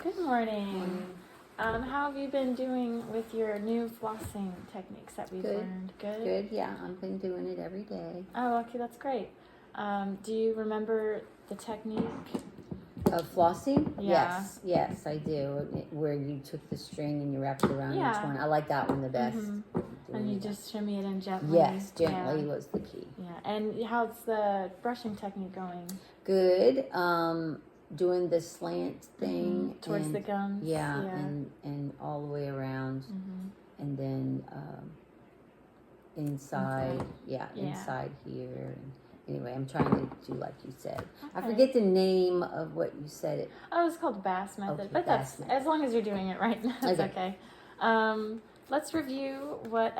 Good morning. How have you been doing with your new flossing techniques that we've learned? Good? Good, yeah. I've been doing it every day. Oh, okay, that's great. Do you remember the technique? Of flossing? Yeah. Yes, I do. Where you took the string and you wrapped it around each one. I like that one the best. And you just shimmy it in gently. Yes, gently was the key. Yeah. And how's the brushing technique going? Good. Doing the slant thing. Towards the gums. Yeah, and all the way around. And then inside here. Anyway, I'm trying to do like you said. Okay. I forget the name of what you said. Oh, it's called Bass Method. Okay, but that's method. As long as you're doing it right, that's okay. Let's review what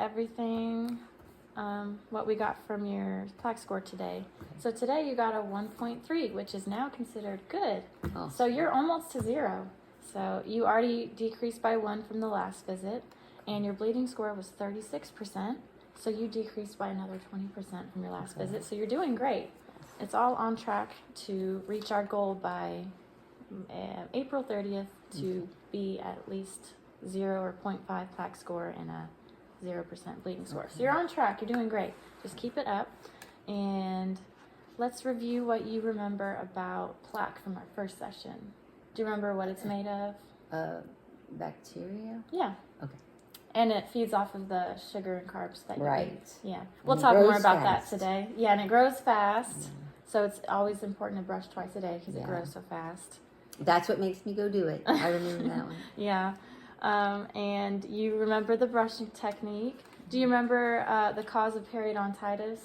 we got from your plaque score today. Okay. So today you got a 1.3, which is now considered good. Oh. So you're almost to 0. So you already decreased by 1 from the last visit, and your bleeding score was 36%. So you decreased by another 20% from your last visit. So you're doing great. It's all on track to reach our goal by April 30th to be at least 0 or 0.5 plaque score and a 0% bleeding score. So you're on track. You're doing great. Just keep it up. And let's review what you remember about plaque from our first session. Do you remember what it's made of? Bacteria? Yeah. Okay. And it feeds off of the sugar and carbs that you eat. Yeah. We'll and talk more about that today. Yeah, and it grows fast. So it's always important to brush twice a day because it grows so fast. That's what makes me go do it. I remember that one. Yeah. And you remember the brushing technique. Do you remember the cause of periodontitis?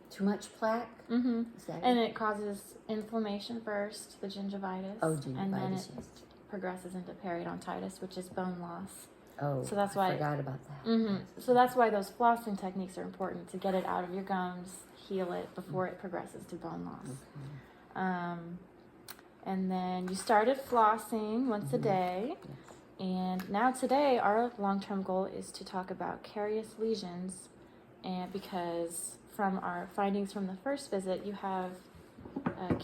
Too much plaque? Mm-hmm. And it causes inflammation first, the gingivitis. Oh, gingivitis, and then it progresses into periodontitis, which is bone loss. Oh, so that's why I forgot about that. Mm-hmm. So that's why those flossing techniques are important, to get it out of your gums, heal it before it progresses to bone loss. And then you started flossing once a day. Yes. And now today, our long-term goal is to talk about carious lesions. And because from our findings from the first visit, you have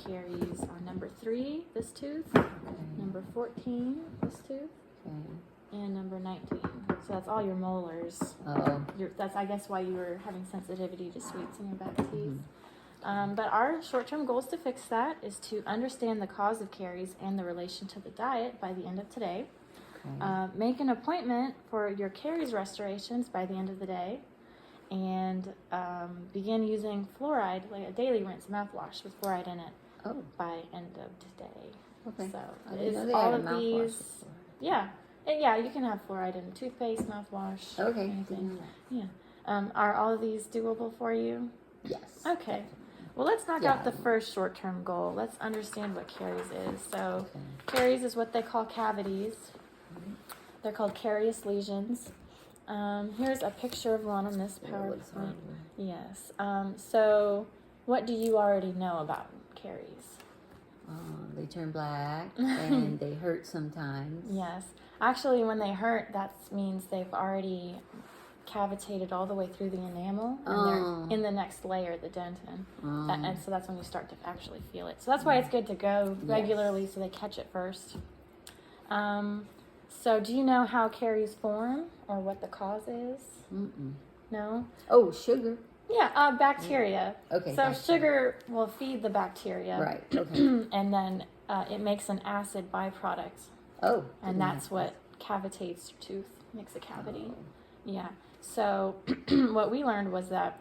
caries on number 3, this tooth, number 14, this tooth, and number 19. So that's all your molars. That's, I guess, why you were having sensitivity to sweets in your back teeth. But our short-term goal is to fix that, is to understand the cause of caries and the relation to the diet by the end of today. Make an appointment for your caries restorations by the end of the day, and begin using fluoride, like a daily rinse mouthwash with fluoride in it by end of today. Okay. So it's all of these. Yeah, you can have fluoride in toothpaste, mouthwash, anything. Yeah. Are all of these doable for you? Yes. Okay. Well, let's knock out the first short-term goal. Let's understand what caries is. So caries is what they call cavities. They're called carious lesions. Here's a picture of one on this PowerPoint. Yes. So what do you already know about caries? They turn black and they hurt sometimes. Yes. Actually, when they hurt, that means they've already cavitated all the way through the enamel, and they're in the next layer, the dentin. And so that's when you start to actually feel it. So that's why it's good to go regularly so they catch it first. So do you know how caries form or what the cause is? No? Oh, sugar. Yeah, bacteria. Okay. So sugar will feed the bacteria. Right, okay. And then it makes an acid byproduct. Oh. And that's what cavitates your tooth, makes a cavity. Yeah. So what we learned was that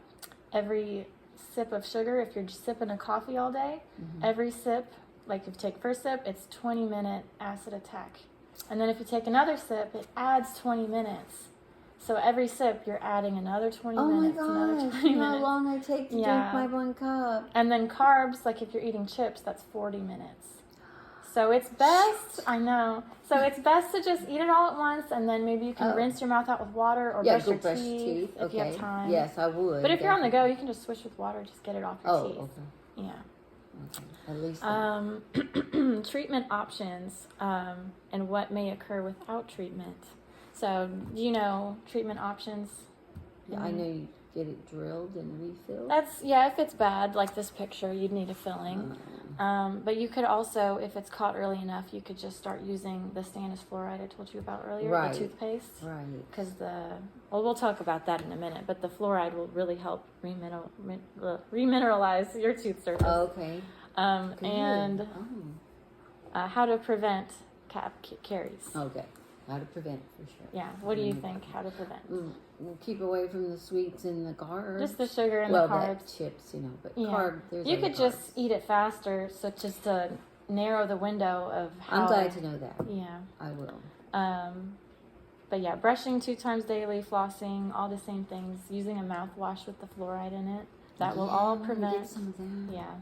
every sip of sugar, if you're just sipping a coffee all day, every sip, like if you take first sip, it's 20-minute acid attack. And then if you take another sip, it adds 20 minutes. So every sip, you're adding another 20 minutes, another 20 minutes. How long I take to drink my 1 cup. And then carbs, like if you're eating chips, that's 40 minutes. So it's best, I know. So it's best to just eat it all at once, and then maybe you can rinse your mouth out with water or brush your teeth if you have time. Yes, I would. But if you're on the go, you can just swish with water, just get it off your teeth. Okay. Yeah. Okay. At least treatment options and what may occur without treatment. So, do you know treatment options? Yeah, I know you get it drilled and refilled. That's, if it's bad, like this picture, you'd need a filling. But you could also, if it's caught early enough, you could just start using the stannous fluoride I told you about earlier, Right. the toothpaste. Right. Because we'll talk about that in a minute, but the fluoride will really help remineralize your tooth surface. Okay. And how to prevent caries. Okay. How to prevent, for sure. Yeah. What do you think? How to prevent? Keep away from the sweets and the carbs. Just the sugar and the carbs. Chips, but Yeah. there's You other could just carbs. eat it faster, so just to narrow the window of how. I'm glad to know that. Yeah. I will. But yeah, brushing 2 times daily, flossing, all the same things. Using a mouthwash with the fluoride in it. That will all prevent. Get some of that. Yeah.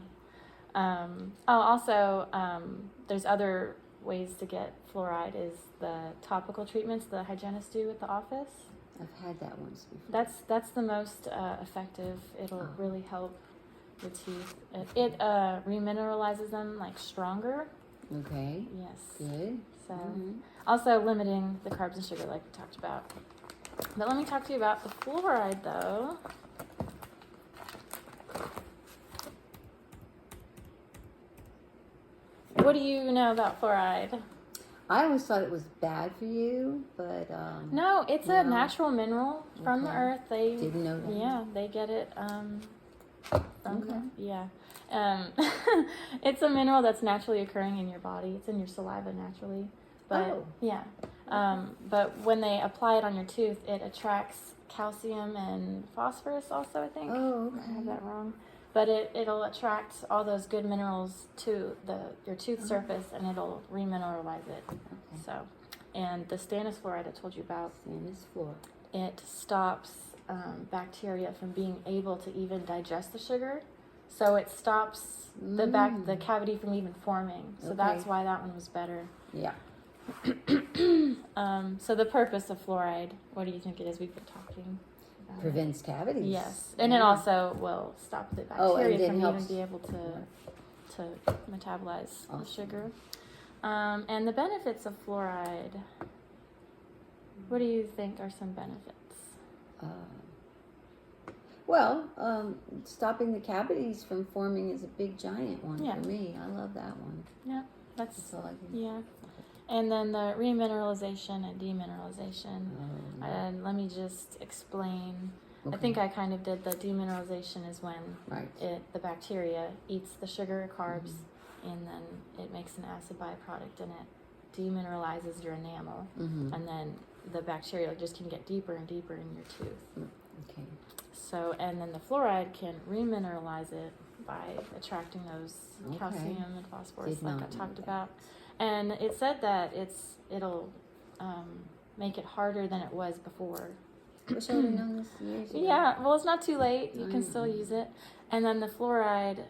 Also, there's other ways to get fluoride is the topical treatments the hygienists do at the office. I've had that once before. That's the most effective. It'll really help the teeth. It remineralizes them like stronger. Okay. Yes. Good. So also limiting the carbs and sugar like we talked about. But let me talk to you about the fluoride though. What do you know about fluoride? I always thought it was bad for you, but No, it's a natural mineral from the Okay. earth. They didn't know that. Yeah, they get it from Okay. it's a mineral that's naturally occurring in your body. It's in your saliva naturally. But but when they apply it on your tooth, it attracts calcium and phosphorus also, I think. Oh, okay. I have that wrong. But it'll attract all those good minerals to your tooth surface, and it'll remineralize it. Okay. So, and the stannous fluoride I told you about, Stannous fluoride. it stops bacteria from being able to even digest the sugar. So it stops the cavity from even forming. So that's why that one was better. Yeah. So the purpose of fluoride, what do you think it is? We've been talking about Prevents cavities. Yes, and it also will stop the bacteria and it from helps. even be able to metabolize the sugar. And the benefits of fluoride. What do you think are some benefits? Stopping the cavities from forming is a big giant one Yeah. for me. I love that one. Yeah, That's all I can. yeah. And then the remineralization and demineralization. And let me just explain. Okay. I think I kind of did the demineralization is when Right. the bacteria eats the sugar or carbs, and then it makes an acid byproduct, and it demineralizes your enamel, and then the bacteria just can get deeper and deeper in your tooth. Okay. So, and then the fluoride can remineralize it by attracting those calcium and phosphorus, Did like I not know talked that. about. And it said that it'll make it harder than it was before. Wish I would have known this years ago. Yeah, well, it's not too late. You can still use it. And then the fluoride,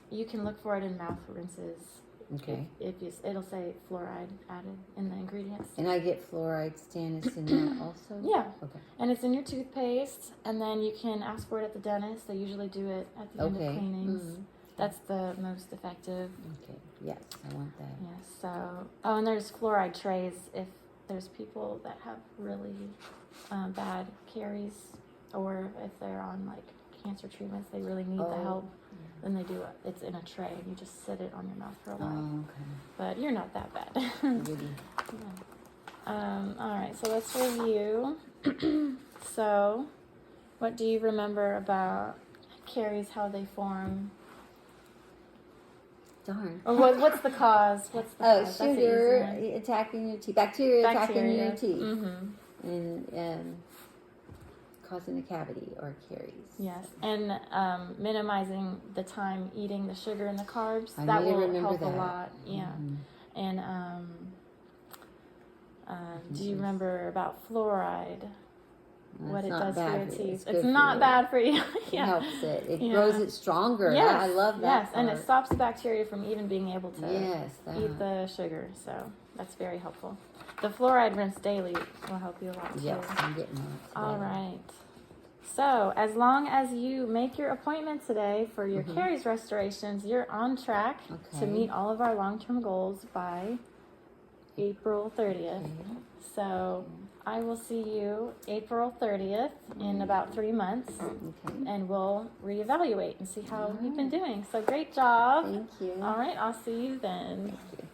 you can look for it in mouth rinses. Okay. It'll say fluoride added in the ingredients. And I get fluoride stannous in that also? Yeah. Okay. And it's in your toothpaste, and then you can ask for it at the dentist. They usually do it at the end of cleanings. That's the most effective. Okay. Yes, I want that. Yeah, so, and there's fluoride trays if there's people that have really bad caries, or if they're on like cancer treatments, they really need the help. Then they do it. It's in a tray, and you just sit it on your mouth for a while. Oh, okay. But you're not that bad. Really? All right, so let's review. So, what do you remember about caries? How they form? Darn. Or what's the cause? What's the cause? That's the easy sugar one. attacking your teeth. Bacteria attacking your teeth. Mm-hmm. And causing a cavity or caries. Yes, and minimizing the time eating the sugar and the carbs. I That need to will remember help that. a lot. Yeah. And do you remember about fluoride? What it does for your teeth? It's not bad for you. It helps it. It grows it stronger. Yes. I love that. Yes, and it stops the bacteria from even being able to eat that. the sugar. So that's very helpful. The fluoride rinse daily will help you a lot too. Yes, I'm getting that. All right. So as long as you make your appointment today for your caries restorations, you're on track to meet all of our long-term goals by April 30th. Okay. So I will see you April 30th in about 3 months, Okay. and we'll reevaluate and see how All you've been right. doing. So great job. Thank you. All right, I'll see you then. Thank you.